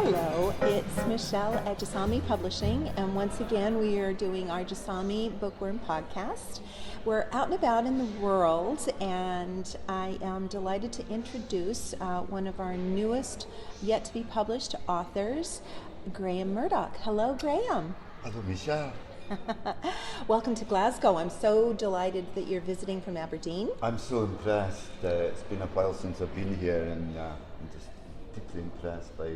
Hello, it's Michèle at Jasami Publishing, and once again we are doing our Jasami Bookworm podcast. We're out and about in the world, and I am delighted to introduce one of our newest yet to be published authors, Graham Murdoch. Hello, Graham. Hello, Michèle. Welcome to Glasgow. I'm so delighted that you're visiting from Aberdeen. I'm so impressed. It's been a while since I've been here, and I'm just deeply impressed by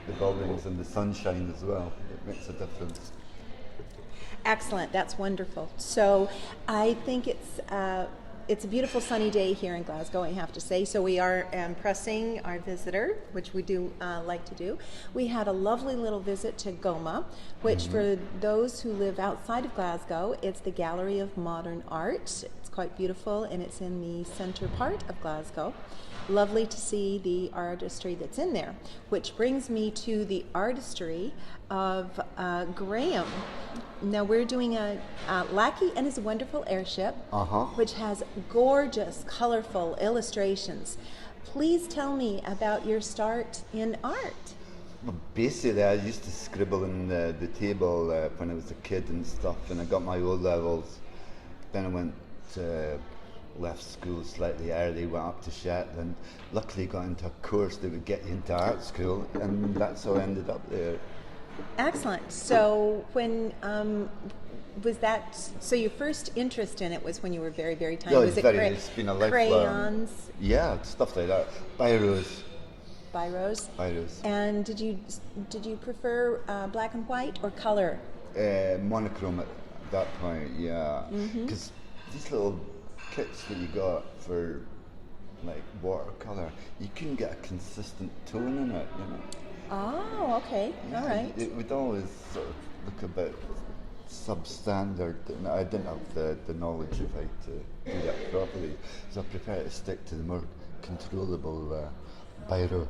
the buildings and the sunshine as well. It makes a difference. Excellent. That's wonderful. So I think it's a beautiful sunny day here in Glasgow, I have to say. So we are pressing our visitor, which we do like to do. We had a lovely little visit to Goma, which for those who live outside of Glasgow, it's the Gallery of Modern Art. It's quite beautiful, and it's in the center part of Glasgow. Lovely to see the artistry that's in there, which brings me to the artistry of Graham. Now we're doing a Lachie and his wonderful airship, which has gorgeous, colorful illustrations. Please tell me about your start in art. Well, basically, I used to scribble in the table when I was a kid and stuff, and I got my O-levels. Then I left school slightly early, went up to Shetland, luckily got into a course that would get you into art school, and that's how I ended up there. Excellent. So when so your first interest in it was when you were very, very tiny? Yeah, was it it's been a lifelong. Crayons? Yeah, stuff like that. Biros. And did you prefer black and white or color? Monochrome at that point, yeah. Because these little kits that you got for like watercolor, you couldn't get a consistent tone in it, you know. Oh, okay. Yeah, all right. It would always sort of look a bit substandard, and I didn't have the knowledge of how to do that properly, so I prefer to stick to the more controllable biro.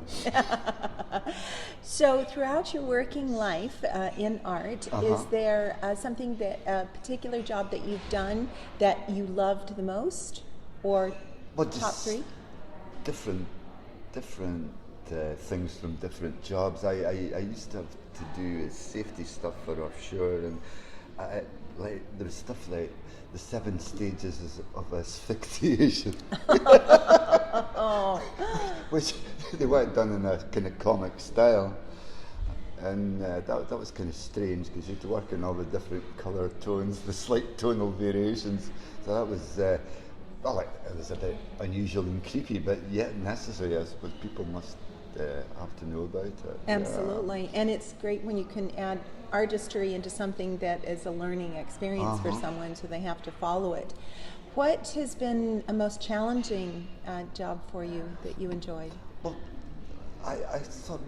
So throughout your working life in art, is there something that a particular job that you've done that you loved the most, or top three? Different things from different jobs. I used to have to do safety stuff for offshore, and there was stuff like the 7 stages of asphyxiation, which they weren't done in a kind of comic style, and that was kind of strange because you had to work in all the different colour tones, the slight tonal variations. So that was it was a bit unusual and creepy, but yet necessary. I suppose people must have to know about it. Absolutely. And it's great when you can add artistry into something that is a learning experience for someone, so they have to follow it. What has been a most challenging job for you that you enjoyed? Well, I thought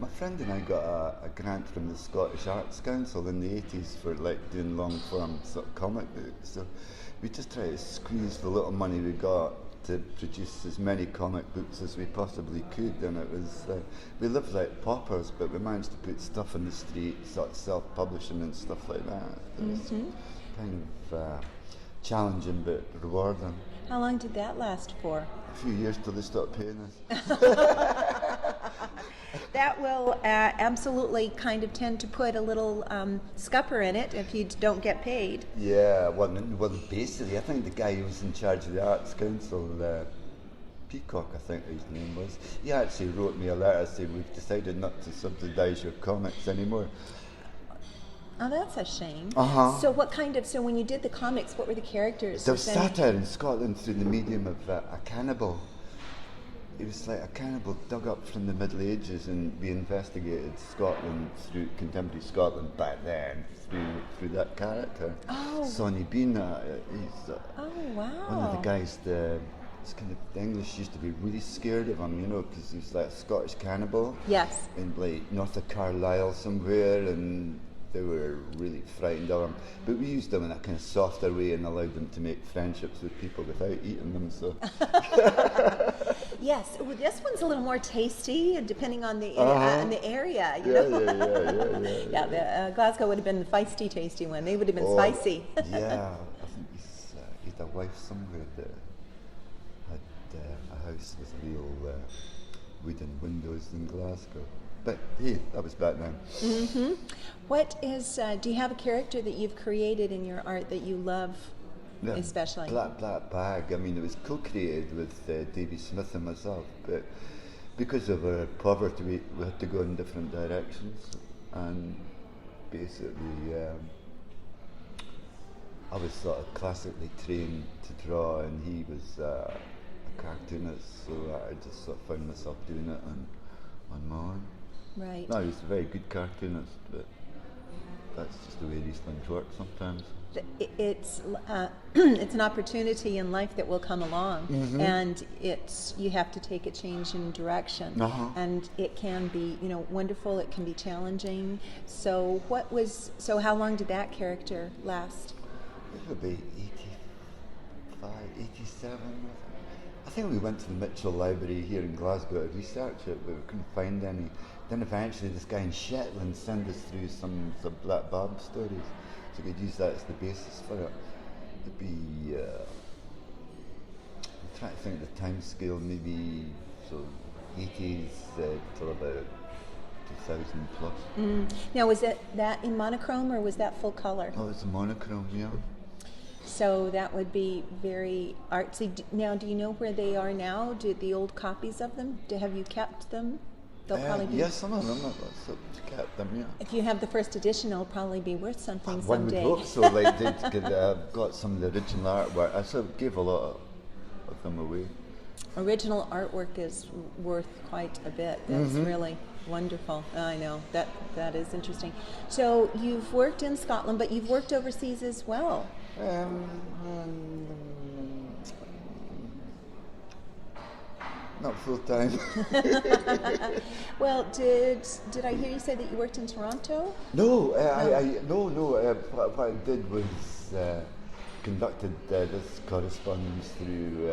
my friend and I got a grant from the Scottish Arts Council in the 80s for like doing long form sort of comic books. So we just tried to squeeze the little money we got to produce as many comic books as we possibly could, and it was we lived like paupers, but we managed to put stuff in the street, sort of self-publishing and stuff like that. It was kind of challenging but rewarding. How long did that last for? A few years till they stopped paying us. That will absolutely kind of tend to put a little scupper in it if you don't get paid. Yeah, well, basically, I think the guy who was in charge of the Arts Council, Peacock, I think his name was, he actually wrote me a letter saying we've decided not to subsidise your comics anymore. Oh, that's a shame. So so when you did the comics, what were the characters? There was satire in Scotland through the medium of a cannibal. It was like a cannibal dug up from the Middle Ages, and we investigated Scotland through contemporary Scotland back then through that character. Sonny Bean. He's one of the guys. The English used to be really scared of him, you know, because he was like a Scottish cannibal. Yes. In like north of Carlisle somewhere, and they were really frightened of him. But we used them in a kind of softer way and allowed them to make friendships with people without eating them. So. Yes, well, this one's a little more tasty, depending on the area. You know? Yeah. Glasgow would have been the feisty, tasty one. They would have been spicy. Yeah, I think he's a wife somewhere that had a house with real wooden windows in Glasgow. But hey, that was back then. Mm-hmm. What is, do you have a character that you've created in your art that you love especially? Black Bag, I mean, it was co-created with Davy Smith and myself, but because of our poverty, we had to go in different directions, and basically I was sort of classically trained to draw, and he was a cartoonist, so I just sort of found myself doing it on my own. Right. No, he was a very good cartoonist, but that's just the way these things work sometimes. It's it's an opportunity in life that will come along, and you have to take a change in direction, and it can be wonderful. It can be challenging. So how long did that character last? It would be 85, 87. I think we went to the Michèle Library here in Glasgow to research it, but we couldn't find any. Then eventually this guy in Shetland sent us through some Black Barb stories, so we could use that as the basis for it. It'd be, I'm trying to think of the time scale, maybe 80s till about 2000 plus. Now, was that in monochrome or was that full color? Oh, it's a monochrome, yeah. So that would be very artsy. Now, do you know where they are now? Do the old copies of them? Have you kept them? They'll probably be. Yes, some of them. I've kept them. Yeah. If you have the first edition, it'll probably be worth something someday. One would hope so. Like, I've got some of the original artwork. I sort of gave a lot of them away. Original artwork is worth quite a bit. That's really wonderful. I know that is interesting. So you've worked in Scotland, but you've worked overseas as well. Not full time. Well, did I hear you say that you worked in Toronto? No. What I did was conducted this correspondence through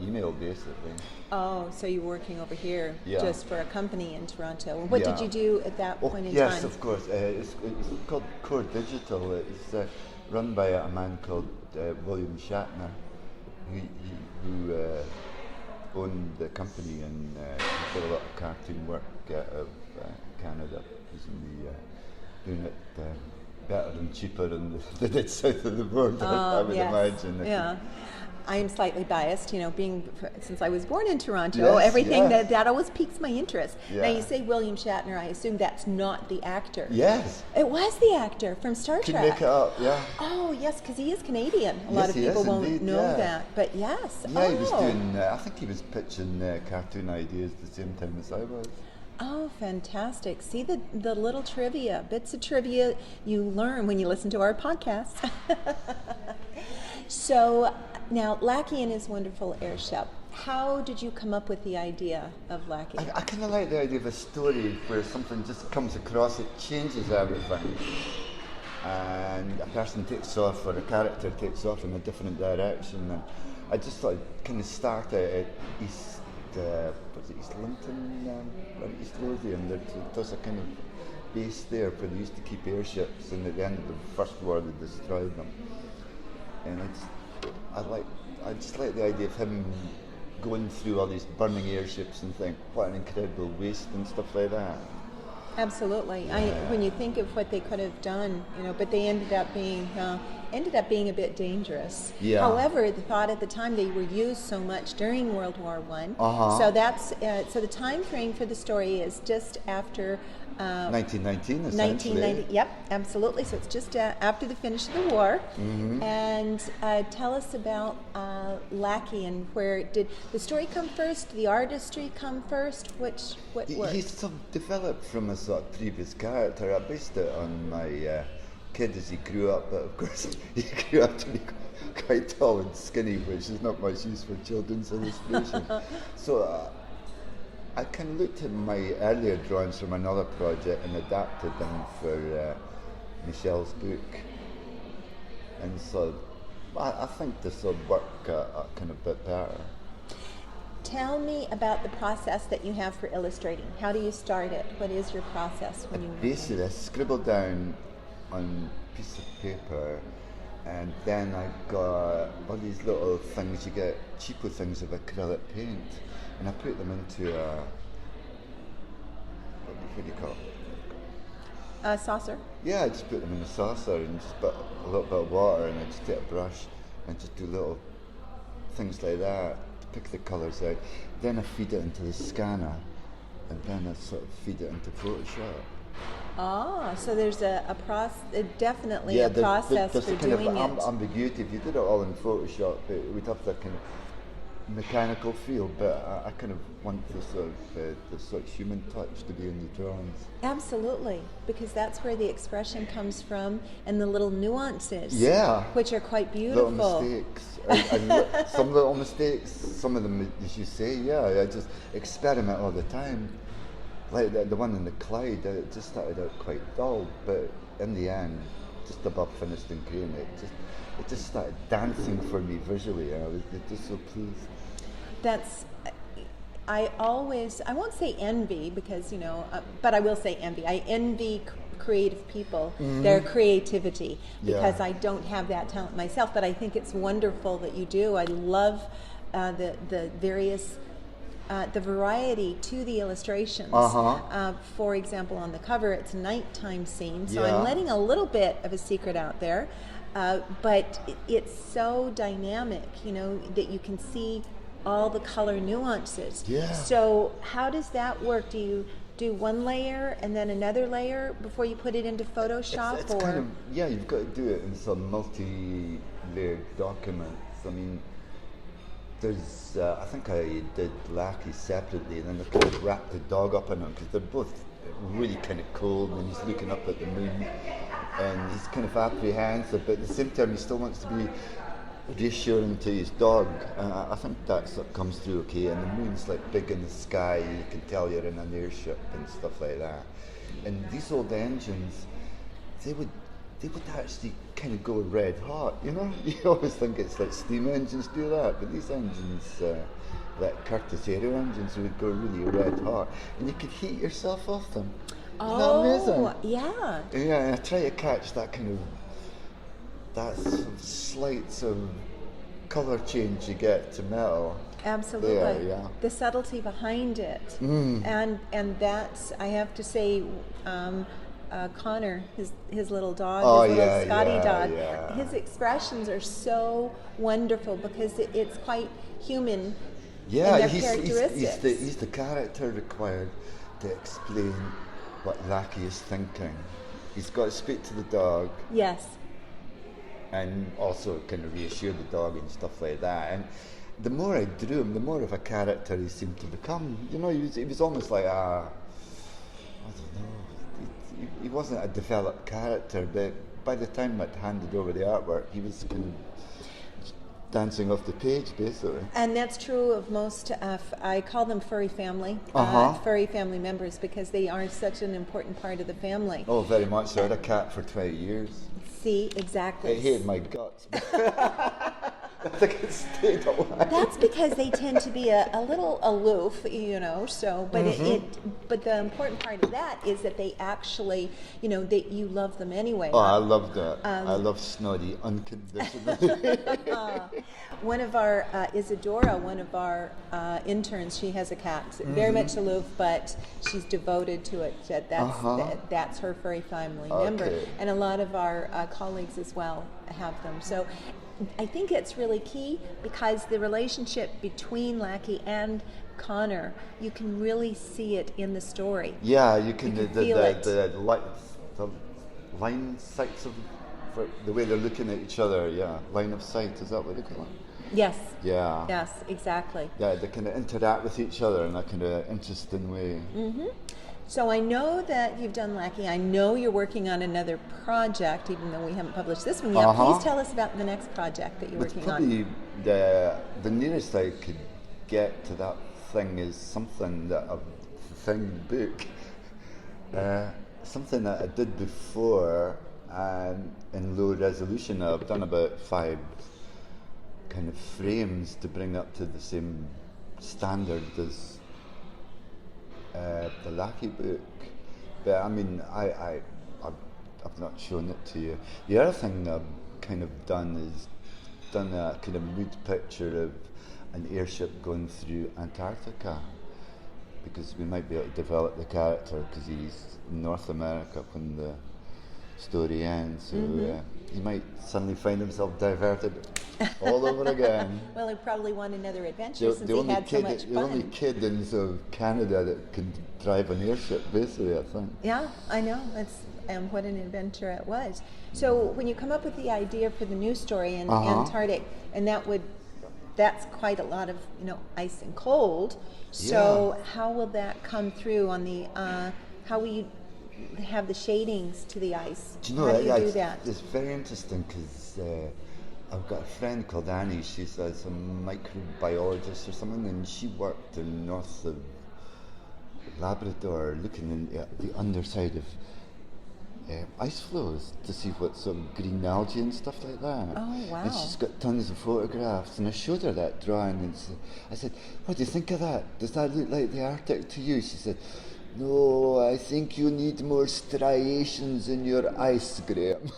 email, basically. Oh, so you're working over here just for a company in Toronto. What did you do at that point in time? Yes, of course. It's called Core Digital. It's run by a man called William Shatner, who owned the company, and he did a lot of cartoon work out of Canada. He's doing it better and cheaper than they did south of the border, I would imagine. Yeah. I am slightly biased, since I was born in Toronto, everything that always piques my interest. Yeah. Now, you say William Shatner, I assume that's not the actor. Yes. It was the actor from Star Trek. Can make it up, yeah. Oh, yes, because he is Canadian. A lot of people won't know that, but yes. Yeah, he was doing, I think he was pitching cartoon ideas at the same time as I was. Oh, fantastic. See the little trivia, bits of trivia you learn when you listen to our podcast. So, now, Lachie and his wonderful Airship. How did you come up with the idea of Lachie? I kind of like the idea of a story where something just comes across, it changes everything. And a person takes off, or a character takes off in a different direction. And I just thought I'd kind of start out at East Linton, or East Lothian. There's a kind of base there where they used to keep airships, and at the end of the First War they destroyed them. And I just like the idea of him going through all these burning airships and think, what an incredible waste and stuff like that. Absolutely. When you think of what they could have done, but they ended up being a bit dangerous. Yeah. However, the thought at the time, they were used so much during World War One. So that's so the time frame for the story is just after 1919, essentially. 1990. Yep, absolutely. So it's just after the finish of the war. And tell us about Lachie, and where did the story come first? Did the artistry come first? What worked? He's sort of developed from a sort of previous character. I based it on my kid as he grew up, but of course he grew up to be quite tall and skinny, which is not much use for children's illustration. So I kind of looked at my earlier drawings from another project and adapted them for Michèle's book. And so I think this will work kind of a bit better. Tell me about the process that you have for illustrating. How do you start it? What is your process when you basically I scribble down on a piece of paper, and then I got all these little things, you get cheapo things of acrylic paint, and I put them into what do you call it? A saucer. Yeah, I just put them in a saucer and just put a little bit of water and I just take a brush and just do little things like that to pick the colours out. Then I feed it into the scanner and then I sort of feed it into Photoshop. Ah, so there's definitely Yeah, a process there's for a kind doing of it. ambiguity. If you did it all in Photoshop, it would have that kind of mechanical feel, but I kind of want the sort of human touch to be in the drawings. Absolutely, because that's where the expression comes from, and the little nuances, Yeah, which are quite beautiful. little mistakes, and some little mistakes. Some of them, as you say, I just experiment all the time. Like the one in the Clyde, it just started out quite dull, but in the end, just above finished in green, it just started dancing for me visually. I was just so pleased. I won't say envy because, but I will say envy. I envy creative people, their creativity, because I don't have that talent myself, but I think it's wonderful that you do. I love the various, the variety to the illustrations. For example, on the cover, it's a nighttime scene, so I'm letting a little bit of a secret out there, but it's so dynamic, that you can see all the color nuances. Yeah. So how does that work? Do you do one layer and then another layer before you put it into Photoshop? It's kind of, you've got to do it in some multi-layered documents. I mean, there's, I think I did Lachie separately, and then I kind of wrapped the dog up in it because they're both really kind of cold, and he's looking up at the moon, and he's kind of apprehensive, but at the same time he still wants to be reassuring to his dog. I think that sort of comes through okay, and the moon's like big in the sky, you can tell you're in an airship and stuff like that. And these old engines, they would actually kind of go red hot, You always think it's like steam engines do that, but these engines, like Curtis Aero engines, would go really red hot, and you could heat yourself off them. Isn't that amazing? Yeah. Yeah, and I try to catch that kind of, that sort of slight sort of colour change you get to metal. Absolutely. Yeah. The subtlety behind it. And that's, I have to say, Connor, his little dog, his little Scotty dog, his expressions are so wonderful because it's quite human in their characteristics. He's the character required to explain what Lachie is thinking. He's got to speak to the dog. Yes. And also kind of reassure the dog and stuff like that. And the more I drew him, the more of a character he seemed to become. He was almost like I don't know, he wasn't a developed character, but by the time I'd handed over the artwork, he was kind of dancing off the page, basically. And that's true of most, I call them furry family, furry family members, because they are such an important part of the family. Oh, very much so. I had a cat for 20 years. See, exactly. It hated my guts. I think it stayed alive. That's because they tend to be a little aloof, so, but but the important part of that is that they actually, that you love them anyway. Oh, I love that. I love Snoddy unconditionally. One of our, Isadora, one of our interns, she has a cat, very much aloof, but she's devoted to it. That's her furry family member. And a lot of our colleagues as well have them. So I think it's really key because the relationship between Lachie and Connor, you can really see it in the story. Yeah, you can feel it. The line sights of the way they're looking at each other. Yeah, line of sight, is that what they call it? Yes. Yeah. Yes, exactly. Yeah, they kind of interact with each other in a kind of interesting way. So I know that you've done Lachie. I know you're working on another project, even though we haven't published this one yet. Please tell us about the next project that you're working on. Probably the nearest I could get to that thing is something that book. Something that I did before in low resolution. I've done about 5 kind of frames to bring up to the same standard as the Lachie book, but I mean, I've not shown it to you. The other thing I've kind of done is done a kind of mood picture of an airship going through Antarctica, because we might be able to develop the character because he's in North America when the story ends. So he might suddenly find himself diverted all over again. Well, he probably want another adventure since he had so much fun. The only kid in sort of Canada that can drive an airship, basically, I think. Yeah, I know. That's what an adventure it was. So when you come up with the idea for the new story in Antarctic, and that's quite a lot of ice and cold. So how will that come through on the? How will you have the shadings to the ice? Do you know how do you do that? It's very interesting because I've got a friend called Annie. She's a microbiologist or something, and she worked in north of Labrador, looking at the underside of ice floes to see what sort of green algae and stuff like that. Oh, wow. And she's got tons of photographs, and I showed her that drawing, and I said, "What do you think of that? Does that look like the Arctic to you?" She said, "No, I think you need more striations in your ice, Graham."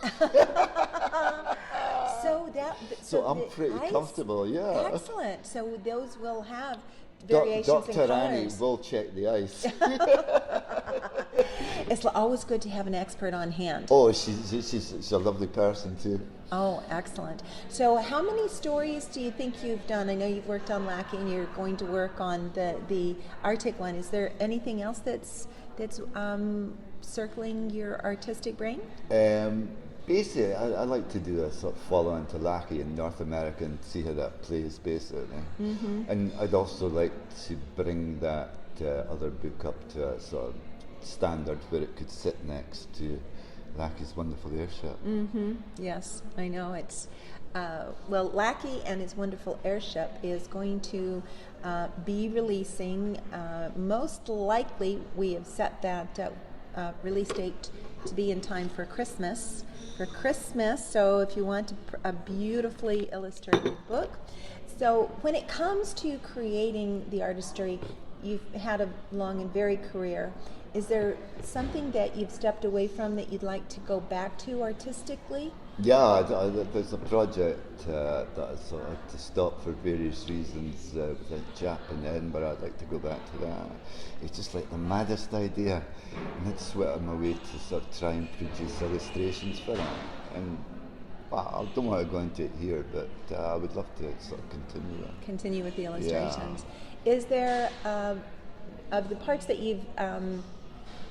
So I'm pretty comfortable, yeah. Excellent. So those will have variations in Dr. colors. Annie will check the ice. It's always good to have an expert on hand. Oh, she's a lovely person too. Oh, excellent. So how many stories do you think you've done? I know you've worked on Lachie and you're going to work on the Arctic one. Is there anything else that's circling your artistic brain? Basically, I like to do a sort of follow-on to Lachie in North America and see how that plays, basically. And I'd also like to bring that other book up to a sort of standard where it could sit next to Lachie's wonderful Airship. Yes, I know. It's well, Lachie and his wonderful Airship is going to be releasing. Most likely, we have set that release date to be in time for Christmas. So if you want a beautifully illustrated book. So when it comes to creating the artistry, you've had a long and varied career. Is there something that you've stepped away from that you'd like to go back to artistically? Yeah, there's a project that I sort of had to stop for various reasons with a chap in Edinburgh. I'd like to go back to that. It's just like the maddest idea, and I'd sweat on my way to sort of try and produce illustrations for it. And I don't want to go into it here, but I would love to sort of continue that. Continue with the illustrations. Yeah. Is there, of the parts that you've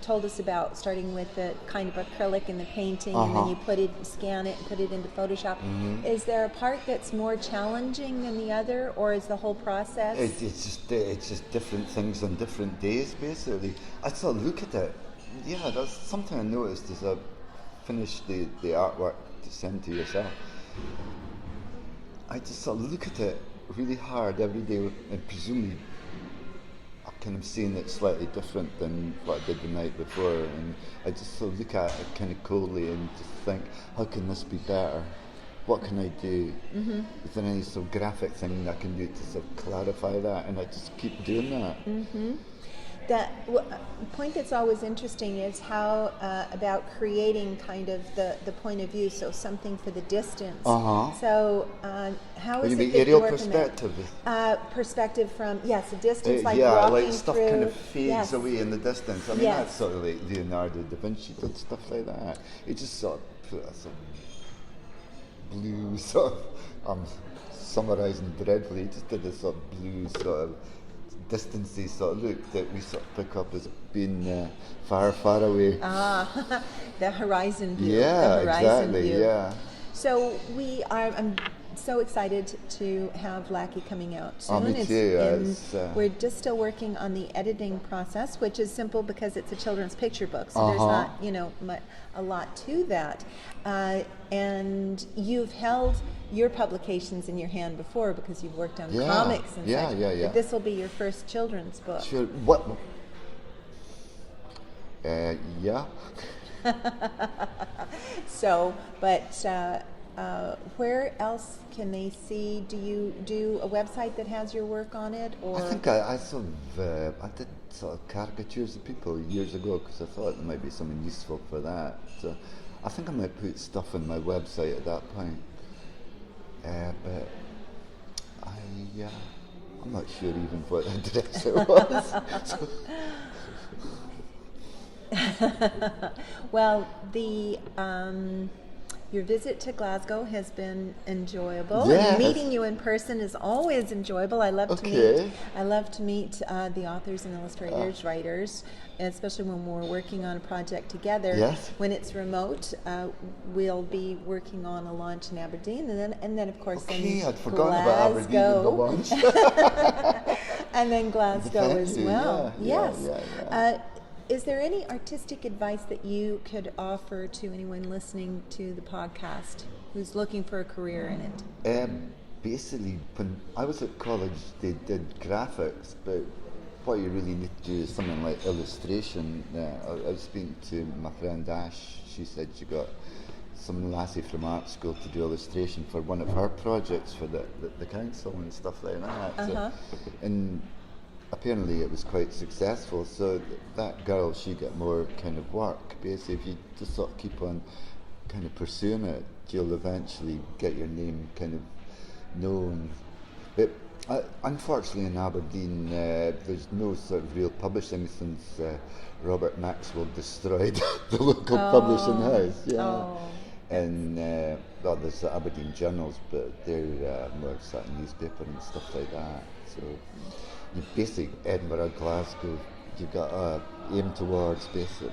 told us about, starting with the kind of acrylic and the painting, and then you scan it and put it into Photoshop, is there a part that's more challenging than the other, or is the whole process? It's just different things on different days, basically. I sort of look at it. Yeah, that's something I noticed as I finished the artwork to send to yourself. I just sort of look at it really hard every day, and presumably kind of seeing it slightly different than what I did the night before, and I just sort of look at it kind of coldly and just think, how can this be better? What can I do? Is there any sort of graphic thing I can do to sort of clarify that? And I just keep doing that. The point that's always interesting is how about creating kind of the point of view, so something for the distance. So how is you it mean that aerial you work perspective? Perspective from the distance, like yeah, walking like stuff through, kind of fades away in the distance. I mean, Yes. that's sort of like Leonardo da Vinci did stuff like that. He just sort of put a sort of blue sort of, I'm summarising dreadfully, he just did a sort of blue sort of distancy sort of look that we sort of pick up as being far, far away. The horizon view. Yeah, the horizon exactly. view. Yeah. So I'm so excited to have Lachie coming out soon. Oh, me too. We're just still working on the editing process, which is simple because it's a children's picture book, so there's not a lot to that. And you've held your publications in your hand before because you've worked on comics and such. But this will be your first children's book. Sure. What? Yeah. So, but where else can they see? Do you do a website that has your work on it, or? I think I sort of I did sort of caricatures of people years ago because I thought there might be something useful for that. So I think I might put stuff on my website at that point. But I'm not sure even what address it was. So, Well, your visit to Glasgow has been enjoyable. Yes. And meeting you in person is always enjoyable. I love Okay. to meet the authors and illustrators, writers, especially when we're working on a project together. Yes. When it's remote, we'll be working on a launch in Aberdeen, and then of course okay, in I'd forgotten about Aberdeen and the launch. and then Glasgow Thank as you, well. yeah, Yes. yeah. Is there any artistic advice that you could offer to anyone listening to the podcast who's looking for a career in it? Basically, when I was at college, they did graphics, but what you really need to do is something like illustration. I was speaking to my friend Ash. She said she got some lassie from art school to do illustration for one of her projects for the council and stuff like that. Uh-huh. So, and apparently it was quite successful, so that girl, she got more kind of work. Basically, if you just sort of keep on kind of pursuing it, you'll eventually get your name kind of known. But unfortunately in Aberdeen, there's no sort of real publishing since Robert Maxwell destroyed the local publishing house. Yeah. Oh. And well, there's the Aberdeen Journals, but they're more sort of newspaper and stuff like that. So you basically, Edinburgh, Glasgow, you've got to aim towards, basically.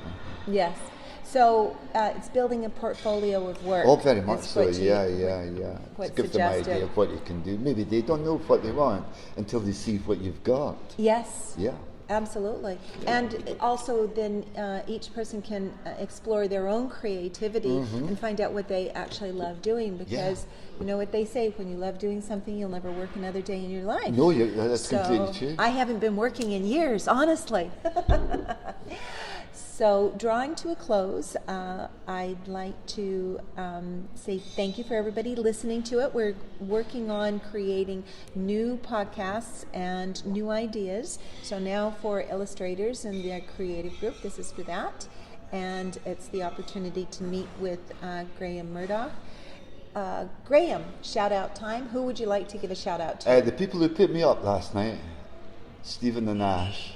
Yes. So it's building a portfolio of work. Oh, very much is so, what yeah. what's To give them an idea suggested. of what you can do. Maybe they don't know what they want until they see what you've got. Yes. Yeah. Absolutely. And also then each person can explore their own creativity and find out what they actually love doing, because you know what they say, when you love doing something, you'll never work another day in your life. No, that's So completely true. I haven't been working in years, honestly. So, drawing to a close, I'd like to say thank you for everybody listening to it. We're working on creating new podcasts and new ideas. So now for illustrators and their creative group, this is for that. And it's the opportunity to meet with Graham Murdoch. Graham, shout out time. Who would you like to give a shout out to? The people who put me up last night, Stephen and Ash,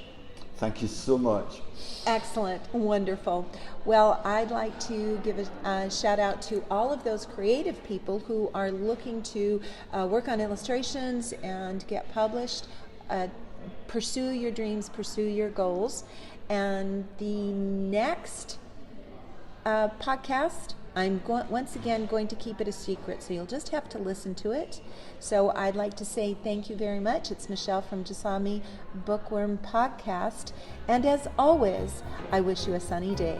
thank you so much. Excellent. Wonderful. Well, I'd like to give a shout out to all of those creative people who are looking to work on illustrations and get published. Pursue your dreams, pursue your goals. And the next podcast, I'm once again going to keep it a secret, so you'll just have to listen to it. So I'd like to say thank you very much. It's Michèle from Jasami Bookworm Podcast. And as always, I wish you a sunny day.